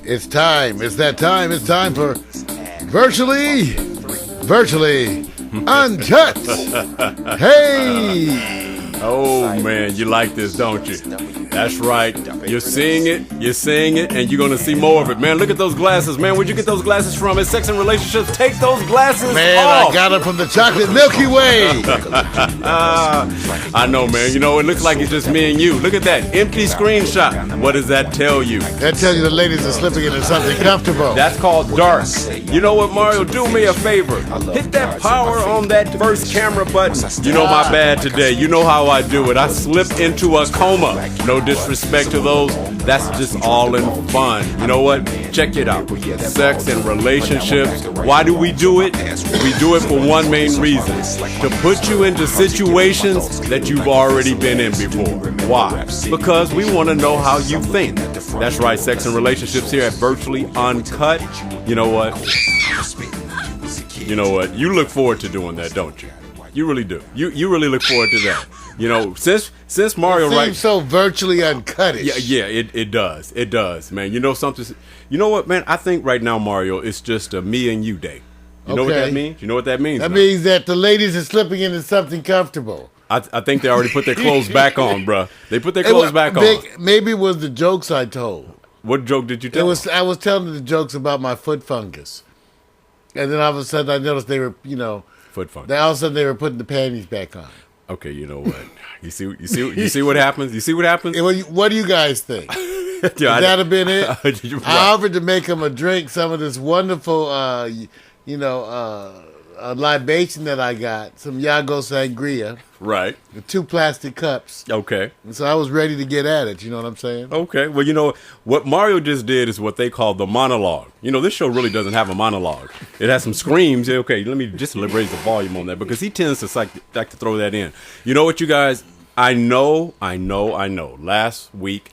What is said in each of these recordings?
It's time. It's that time. It's time for virtually uncut. Hey. Oh, man, you like this, don't you? That's right. You're seeing it, and you're going to see more of it. Man, look at those glasses, man. Where'd you get those glasses from? It's Sex and Relationships. Take those glasses Man, off. I got them from the Chocolate Milky Way. I know, man. You know, it looks like it's just me and you. Look at that empty screenshot. What does that tell you? That tells you the ladies are slipping into something comfortable. That's called dark. You know what, Mario? Do me a favor. Hit that power on that first camera button. You know my bad today. You know how I do it. I slipped into a coma. No disrespect to those. That's just all in fun. You know what? Check it out. Sex and relationships. Why do we do it? We do it for one main reason. To put you into situations that you've already been in before. Why? Because we want to know how you think. That's right, Sex and Relationships here at Virtually Uncut. You know what? You know what? You look forward to doing that, don't you? You really do. You really look forward to that. You know, since Mario seems so virtually uncutish. Yeah, it does, man. You know something? You know what, man? I think right now, Mario, it's just a me and you day. You know what that means? You know what that means? That means that the ladies are slipping into something comfortable. I think they already put their clothes back on, bruh. They put their clothes back on. Maybe it was the jokes I told. What joke did you tell? I was telling the jokes about my foot fungus, and then all of a sudden I noticed they were, foot fungus. Then all of a sudden they were putting the panties back on. Okay, you know what? You see what happens? You see what happens? What do you guys think? Would that have been it? I offered to make them a drink, some of this wonderful, libation that I got, some Yago Sangria. Right. With 2 plastic cups. Okay. And so I was ready to get at it, you know what I'm saying? Okay. Well, you know, what Mario just did is what they call the monologue. You know, this show really doesn't have a monologue. It has some screams. Okay, let me just raise the volume on that because he tends to like to throw that in. You know what, you guys? I know. Last week,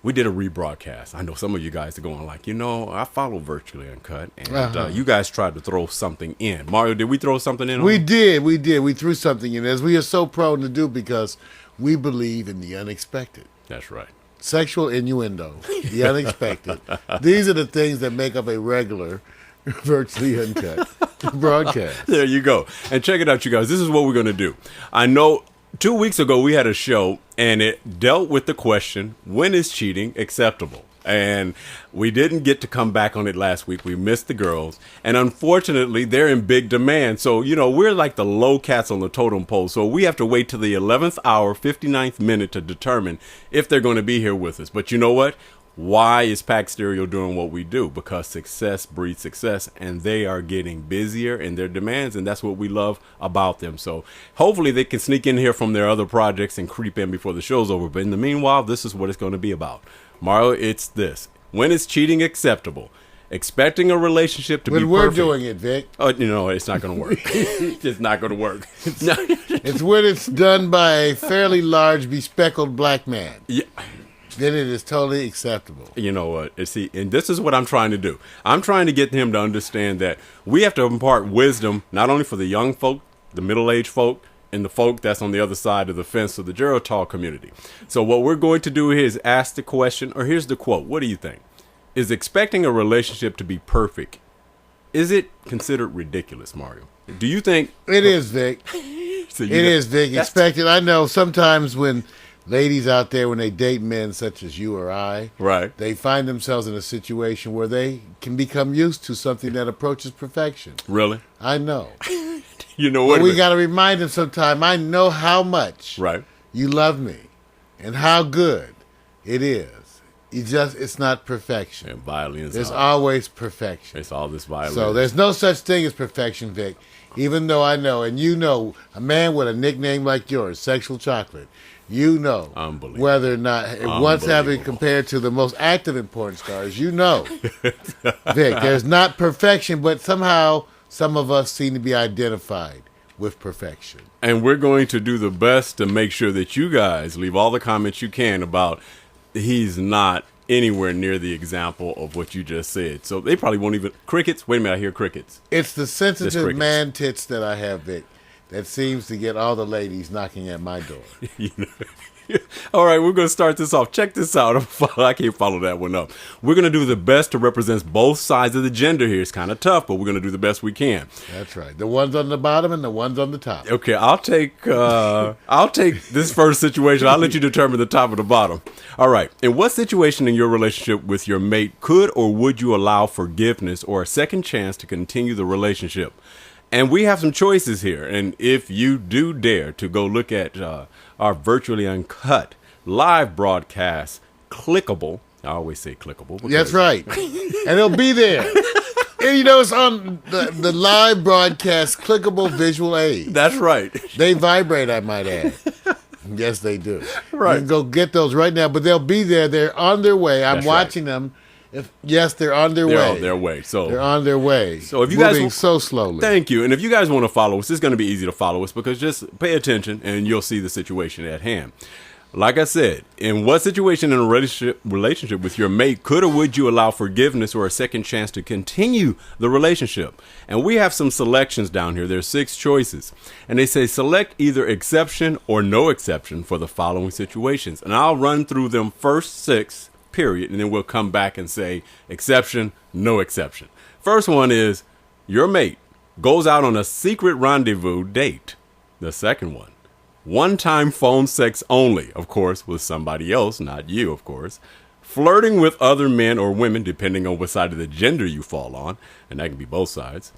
we did a rebroadcast. I know some of you guys are going like, I follow Virtually Uncut, and you guys tried to throw something in. Mario, did we throw something in? We did. We threw something in, as we are so prone to do because we believe in the unexpected. That's right. Sexual innuendo, the unexpected. These are the things that make up a regular Virtually Uncut broadcast. There you go. And check it out, you guys. This is what we're going to do. I know 2 weeks ago, we had a show, and it dealt with the question, when is cheating acceptable? And we didn't get to come back on it last week. We missed the girls. And unfortunately, they're in big demand. So, we're like the low cats on the totem pole. So we have to wait till the 11th hour, 59th minute to determine if they're going to be here with us. But you know what? Why is Pack Stereo doing what we do? Because success breeds success, and they are getting busier in their demands, and that's what we love about them. So hopefully they can sneak in here from their other projects and creep in before the show's over. But in the meanwhile, this is what it's going to be about. Mario, it's this. When is cheating acceptable? Expecting a relationship to be perfect. When we're doing it, Vic. Oh, it's not going to work. It's not going to work. It's when it's done by a fairly large, bespectacled black man. Yeah. Then it is totally acceptable. You know what? See, and this is what I'm trying to do. I'm trying to get him to understand that we have to impart wisdom, not only for the young folk, the middle-aged folk, and the folk that's on the other side of the fence of the Geritol community. So what we're going to do here is ask the question, or here's the quote. What do you think? Is expecting a relationship to be perfect, is it considered ridiculous, Mario? Do you think... It is, Vic. So it is, Vic. Expected. I know sometimes when... ladies out there, when they date men such as you or I, right, they find themselves in a situation where they can become used to something that approaches perfection. Really? I know. You know what? But we got to remind them sometime, I know how much you love me and how good it is. It's not perfection. And violence. There's always perfection. It's all this violence. So there's no such thing as perfection, Vic. Even though I know, and you know, a man with a nickname like yours, Sexual Chocolate, you know whether or not, once having compared to the most active in porn stars, you know, Vic, there's not perfection, but somehow some of us seem to be identified with perfection. And we're going to do the best to make sure that you guys leave all the comments you can about he's not anywhere near the example of what you just said. So they probably won't even... Crickets? Wait a minute, I hear crickets. It's the sensitive man tits that I have, Vic, that seems to get all the ladies knocking at my door. All right, we're going to start this off. Check this out. I can't follow that one up. We're going to do the best to represent both sides of the gender here. It's kind of tough, but we're going to do the best we can. That's right. The ones on the bottom and the ones on the top. Okay, I'll take this first situation. I'll let you determine the top and the bottom. All right. In what situation in your relationship with your mate could or would you allow forgiveness or a second chance to continue the relationship? And we have some choices here. And if you do dare to go look at our virtually uncut live broadcast, clickable. I always say clickable. That's right. And it'll be there. And you know, it's on the live broadcast clickable visual aid. That's right. They vibrate, I might add. Yes, they do. Right. You can go get those right now, but they'll be there. They're on their way. I'm That's watching them. Yes, they're on their way. They're on their way. So they're on their way. So if you moving guys so slowly. Thank you. And if you guys want to follow us, it's going to be easy to follow us because just pay attention and you'll see the situation at hand. Like I said, in what situation in a relationship with your mate could or would you allow forgiveness or a second chance to continue the relationship? And we have some selections down here. There's 6 choices. And they say select either exception or no exception for the following situations. And I'll run through them first 6, period, and then we'll come back and say exception, no exception. First one is your mate goes out on a secret rendezvous date. The second one-time phone sex only, of course, with somebody else, not you, of course. Flirting with other men or women, depending on what side of the gender you fall on, and that can be both sides.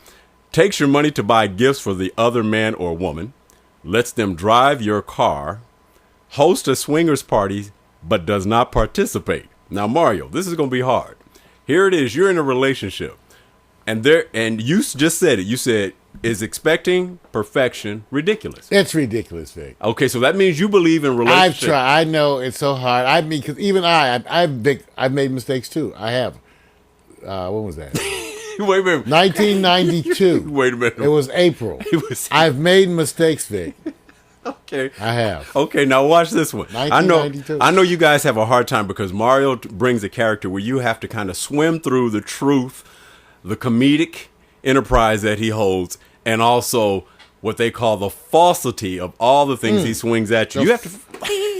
Takes your money to buy gifts for the other man or woman. Lets them drive your car. Hosts a swingers party, but does not participate. Now, Mario, this is going to be hard. Here it is. You're in a relationship. And you just said it. You said, is expecting perfection ridiculous? It's ridiculous, Vic. Okay, so that means you believe in relationships. I've tried. I know it's so hard. I mean, because even I've made mistakes too. I have. When was that? Wait a minute. 1992. Wait a minute. It was April. I've made mistakes, Vic. Okay. I have. Okay, now watch this one. 1992. I know you guys have a hard time because Mario brings a character where you have to kind of swim through the truth, the comedic enterprise that he holds, and also what they call the falsity of all the things he swings at you. You have to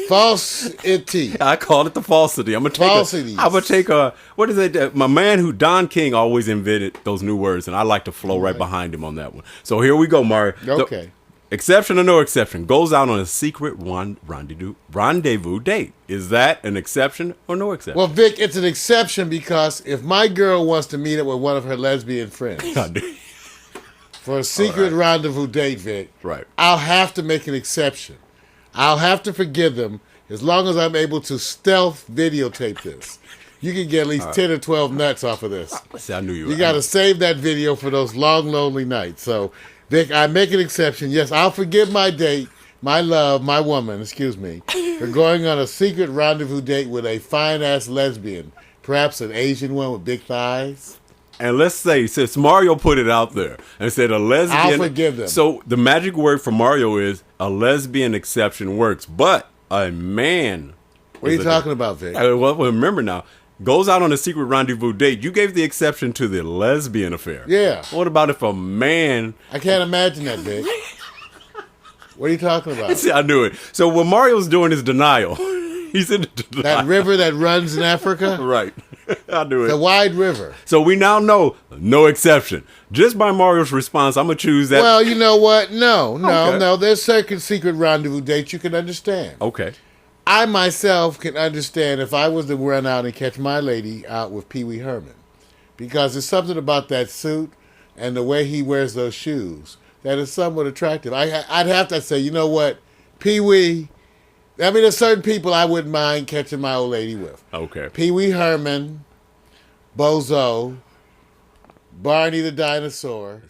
falsity. I call it the falsity. I'm gonna take a what is it? My man who Don King always invented those new words, and I like to flow right behind him on that one. So here we go, Mario. Okay. Exception or no exception, goes out on a secret rendezvous date. Is that an exception or no exception? Well, Vic, it's an exception because if my girl wants to meet up with one of her lesbian friends for a secret rendezvous date, Vic, right, I'll have to make an exception. I'll have to forgive them as long as I'm able to stealth videotape this. You can get at least 10 or 12 nuts off of this. See, I knew you were. You got to save that video for those long, lonely nights. So, Vic, I make an exception. Yes, I'll forgive my date, my love, my woman, for going on a secret rendezvous date with a fine-ass lesbian, perhaps an Asian one with big thighs. And let's say, since Mario put it out there and said a lesbian... I'll forgive them. So the magic word for Mario is a lesbian exception works, but a man... What are you talking about, Vic? Well, remember now, goes out on a secret rendezvous date. You gave the exception to the lesbian affair. Yeah. What about if a man... I can't imagine that, Vic. What are you talking about? See, I knew it. So what Mario's doing is denial. He's in denial. That river that runs in Africa? Right. I knew it. The wide river. So we now know no exception. Just by Mario's response, I'm going to choose that. Well, you know what? No. There's certain secret rendezvous dates you can understand. Okay. I myself can understand if I was to run out and catch my lady out with Pee Wee Herman. Because there's something about that suit and the way he wears those shoes that is somewhat attractive. I'd have to say, you know what? Pee Wee... I mean, there's certain people I wouldn't mind catching my old lady with. Okay. Pee Wee Herman, Bozo, Barney the Dinosaur,